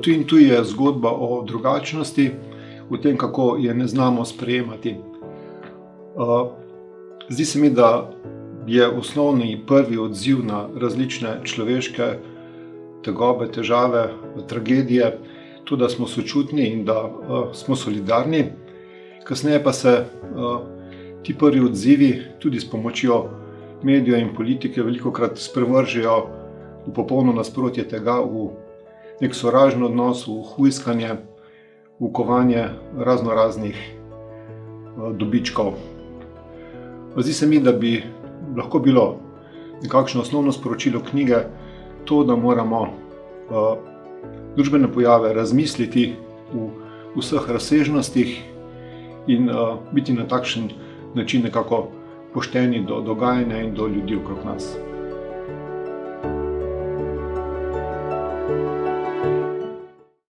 Tu in tu je zgodba o drugačnosti, o tem, kako je ne znamo sprejemati. Zdi se mi, da je osnovni prvi odziv na različne človeške tegobe, težave, tragedije, to, da smo sočutni in da smo solidarni. Kasneje pa se ti prvi odzivi, tudi s pomočjo medijev in politike, velikokrat sprevržejo v popolno nasprotje tega, v nek sovražen odnos, v hujskanje, v kovanje raznoraznih dobičkov. Zdi se mi, da bi lahko bilo nekakšno osnovno sporočilo knjige to, da moramo družbene pojave razmisliti v vseh razsežnostih in biti na takšen način nekako pošteni do dogajanja in do ljudi okrog nas.